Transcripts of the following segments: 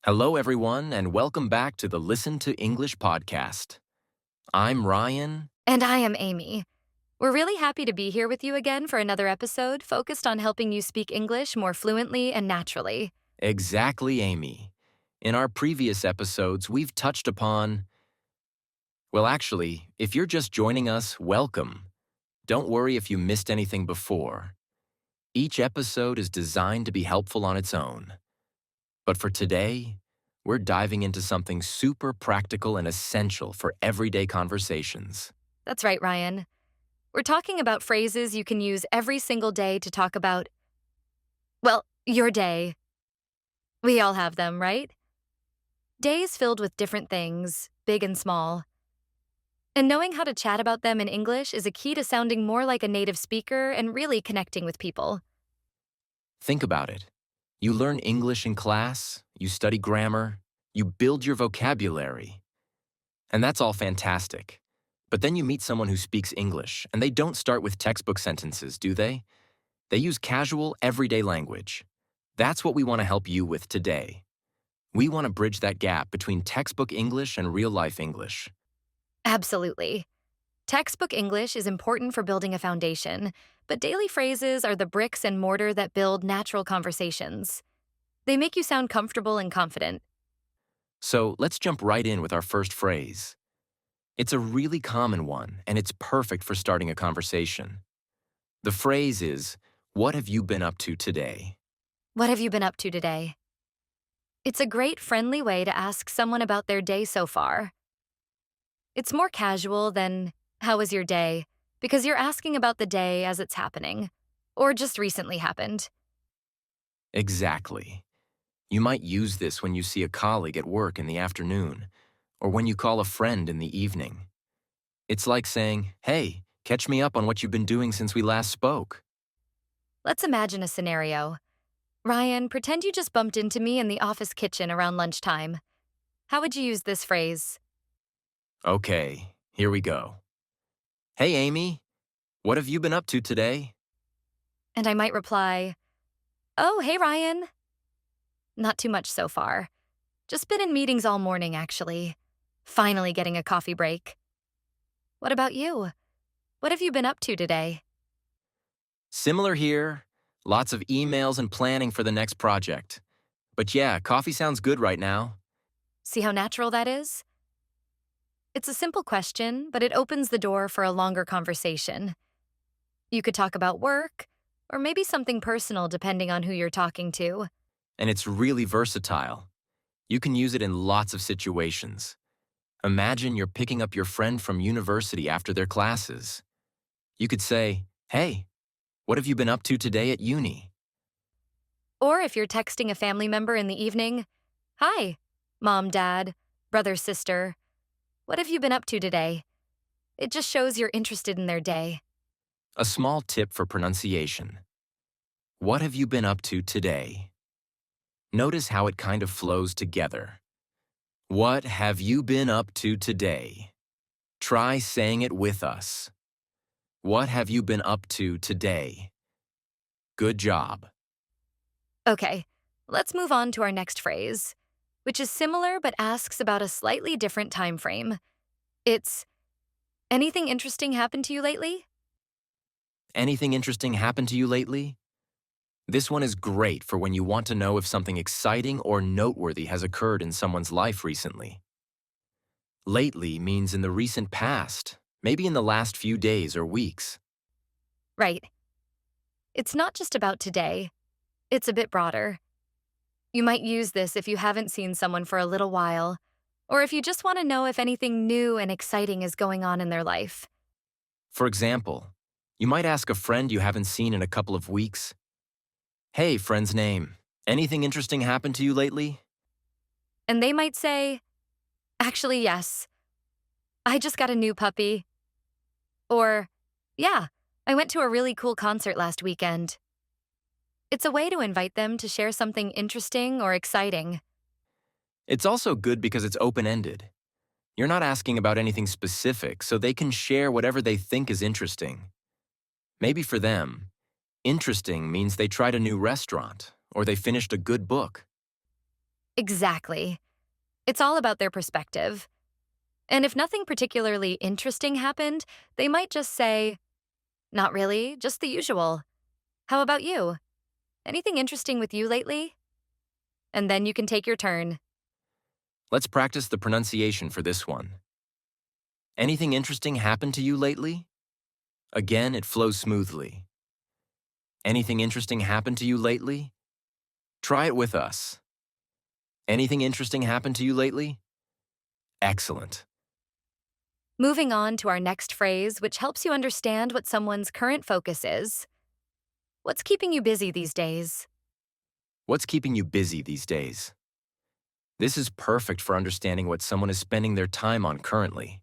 Hello, everyone, and welcome back to the Listen to English podcast. I'm Ryan. And I am Amy. We're really happy to be here with you again for another episode focused on helping you speak English more fluently and naturally. Exactly, Amy. In our previous episodes, we've touched upon. Well, actually, if you're just joining us, welcome. Don't worry if you missed anything before. Each episode is designed to be helpful on its own. But for today, we're diving into something super practical and essential for everyday conversations. That's right, Ryan. We're talking about phrases you can use every single day to talk about, well, your day. We all have them, right? Days filled with different things, big and small. And knowing how to chat about them in English is a key to sounding more like a native speaker and really connecting with people. Think about it. You learn English in class, you study grammar, you build your vocabulary. And that's all fantastic. But then you meet someone who speaks English, and they don't start with textbook sentences, do they? They use casual, everyday language. That's what we want to help you with today. We want to bridge that gap between textbook English and real-life English. Absolutely. Textbook English is important for building a foundation, but daily phrases are the bricks and mortar that build natural conversations. They make you sound comfortable and confident. So let's jump right in with our first phrase. It's a really common one, and it's perfect for starting a conversation. The phrase is, "What have you been up to today?" What have you been up to today? It's a great, friendly way to ask someone about their day so far. It's more casual than, how was your day? Because you're asking about the day as it's happening, or just recently happened. Exactly. You might use this when you see a colleague at work in the afternoon, or when you call a friend in the evening. It's like saying, "Hey, catch me up on what you've been doing since we last spoke." Let's imagine a scenario. Ryan, pretend you just bumped into me in the office kitchen around lunchtime. How would you use this phrase? Okay, here we go. "Hey, Amy, what have you been up to today?" And I might reply, "Oh, hey, Ryan." Not too much so far. Just been in meetings all morning, actually. Finally getting a coffee break. What about you? What have you been up to today? Similar here. Lots of emails and planning for the next project. But yeah, coffee sounds good right now. See how natural that is? It's a simple question, but it opens the door for a longer conversation. You could talk about work, or maybe something personal depending on who you're talking to. And it's really versatile. You can use it in lots of situations. Imagine you're picking up your friend from university after their classes. You could say, "Hey, what have you been up to today at uni?" Or if you're texting a family member in the evening, "Hi, mom, dad, brother, sister. What have you been up to today?" It just shows you're interested in their day. A small tip for pronunciation. What have you been up to today? Notice how it kind of flows together. What have you been up to today? Try saying it with us. What have you been up to today? Good job. Okay, let's move on to our next phrase, which is similar but asks about a slightly different time frame. It's, anything interesting happened to you lately? Anything interesting happened to you lately? This one is great for when you want to know if something exciting or noteworthy has occurred in someone's life recently. Lately means in the recent past, maybe in the last few days or weeks. Right. It's not just about today. It's a bit broader. You might use this if you haven't seen someone for a little while, or if you just want to know if anything new and exciting is going on in their life. For example, you might ask a friend you haven't seen in a couple of weeks, "Hey, friend's name, anything interesting happened to you lately?" And they might say, "Actually, yes. I just got a new puppy." Or, "Yeah, I went to a really cool concert last weekend." It's a way to invite them to share something interesting or exciting. It's also good because it's open-ended. You're not asking about anything specific, so they can share whatever they think is interesting. Maybe for them, interesting means they tried a new restaurant or they finished a good book. Exactly. It's all about their perspective. And if nothing particularly interesting happened, they might just say, "Not really, just the usual. How about you? Anything interesting with you lately?" And then you can take your turn. Let's practice the pronunciation for this one. Anything interesting happened to you lately? Again, it flows smoothly. Anything interesting happened to you lately? Try it with us. Anything interesting happened to you lately? Excellent. Moving on to our next phrase, which helps you understand what someone's current focus is. What's keeping you busy these days? What's keeping you busy these days? This is perfect for understanding what someone is spending their time on currently.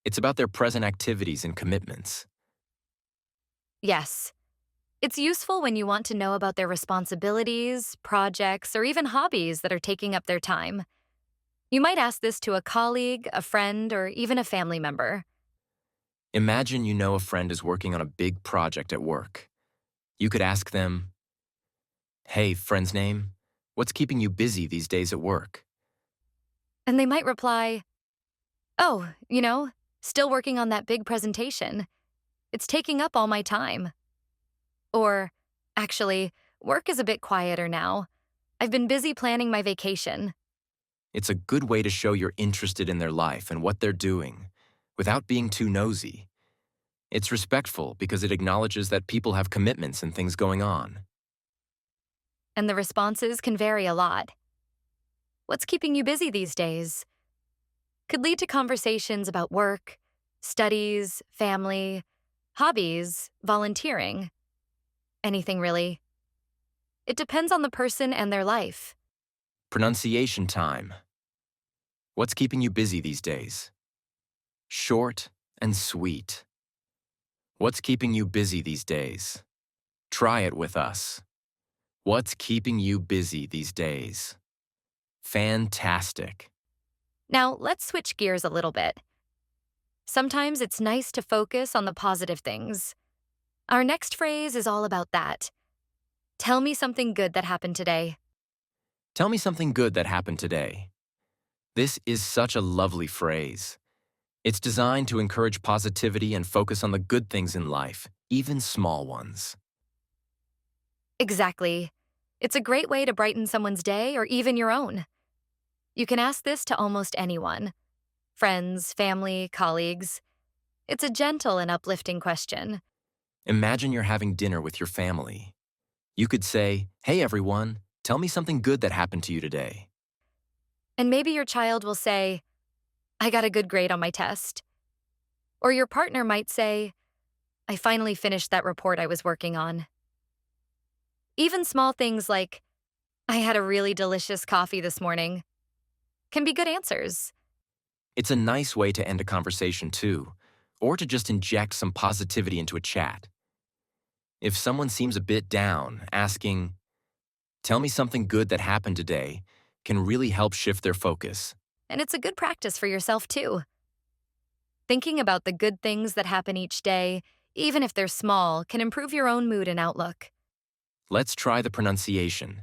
It's about their present activities and commitments. Yes. It's useful when you want to know about their responsibilities, projects, or even hobbies that are taking up their time. You might ask this to a colleague, a friend, or even a family member. Imagine you know a friend is working on a big project at work. You could ask them, "Hey, friend's name, what's keeping you busy these days at work?" And they might reply, "Oh, still working on that big presentation. It's taking up all my time." Or, "Actually, work is a bit quieter now. I've been busy planning my vacation." It's a good way to show you're interested in their life and what they're doing, without being too nosy. It's respectful because it acknowledges that people have commitments and things going on. And the responses can vary a lot. "What's keeping you busy these days?" could lead to conversations about work, studies, family, hobbies, volunteering, anything really. It depends on the person and their life. Pronunciation time. What's keeping you busy these days? Short and sweet. What's keeping you busy these days? Try it with us. What's keeping you busy these days? Fantastic. Now, let's switch gears a little bit. Sometimes it's nice to focus on the positive things. Our next phrase is all about that. Tell me something good that happened today. Tell me something good that happened today. This is such a lovely phrase. It's designed to encourage positivity and focus on the good things in life, even small ones. Exactly. It's a great way to brighten someone's day or even your own. You can ask this to almost anyone: friends, family, colleagues. It's a gentle and uplifting question. Imagine you're having dinner with your family. You could say, "Hey everyone, tell me something good that happened to you today." And maybe your child will say, "I got a good grade on my test." Or your partner might say, "I finally finished that report I was working on." Even small things like, "I had a really delicious coffee this morning," can be good answers. It's a nice way to end a conversation too, or to just inject some positivity into a chat. If someone seems a bit down, asking, "Tell me something good that happened today," can really help shift their focus. And it's a good practice for yourself, too. Thinking about the good things that happen each day, even if they're small, can improve your own mood and outlook. Let's try the pronunciation.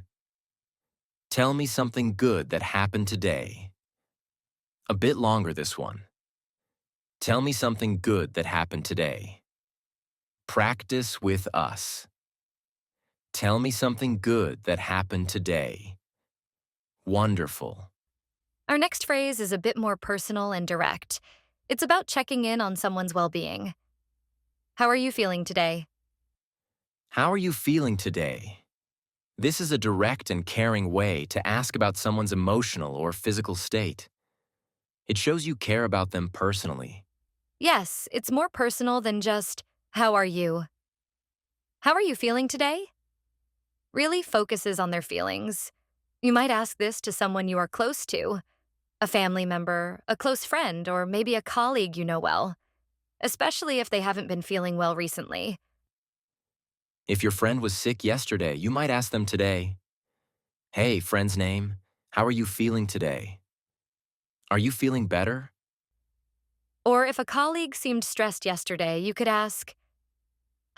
Tell me something good that happened today. A bit longer this one. Tell me something good that happened today. Practice with us. Tell me something good that happened today. Wonderful. Our next phrase is a bit more personal and direct. It's about checking in on someone's well-being. How are you feeling today? How are you feeling today? This is a direct and caring way to ask about someone's emotional or physical state. It shows you care about them personally. Yes, it's more personal than just, "How are you?" "How are you feeling today?" really focuses on their feelings. You might ask this to someone you are close to, a family member, a close friend, or maybe a colleague you know well, especially if they haven't been feeling well recently. If your friend was sick yesterday, you might ask them today, "Hey, friend's name, how are you feeling today? Are you feeling better?" Or if a colleague seemed stressed yesterday, you could ask,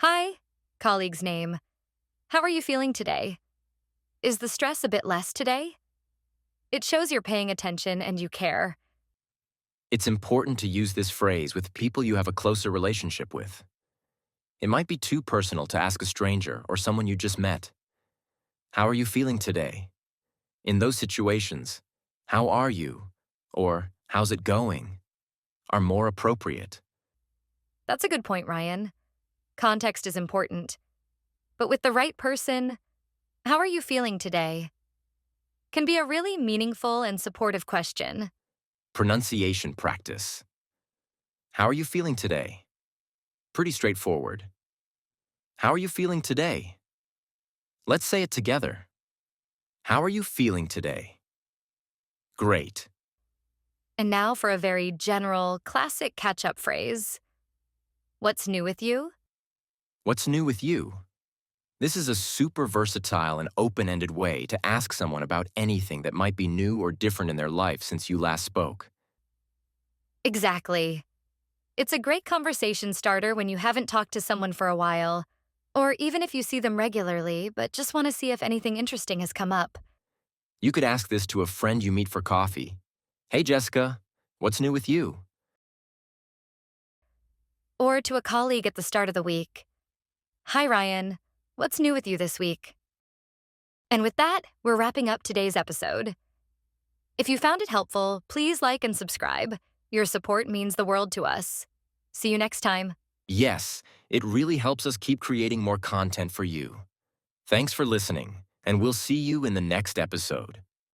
"Hi, colleague's name. How are you feeling today? Is the stress a bit less today?" It shows you're paying attention and you care. It's important to use this phrase with people you have a closer relationship with. It might be too personal to ask a stranger or someone you just met. How are you feeling today? In those situations, how are you? Or how's it going? Are more appropriate. That's a good point, Ryan. Context is important. But with the right person, how are you feeling today? Can be a really meaningful and supportive question. Pronunciation practice. How are you feeling today? Pretty straightforward. How are you feeling today? Let's say it together. How are you feeling today? Great. And now for a very general, classic catch up phrase. What's new with you? What's new with you? This is a super versatile and open-ended way to ask someone about anything that might be new or different in their life since you last spoke. Exactly. It's a great conversation starter when you haven't talked to someone for a while, or even if you see them regularly but just want to see if anything interesting has come up. You could ask this to a friend you meet for coffee. Hey, Jessica, what's new with you? Or to a colleague at the start of the week. Hi, Ryan. What's new with you this week? And with that, we're wrapping up today's episode. If you found it helpful, please like and subscribe. Your support means the world to us. See you next time. Yes, it really helps us keep creating more content for you. Thanks for listening, and we'll see you in the next episode.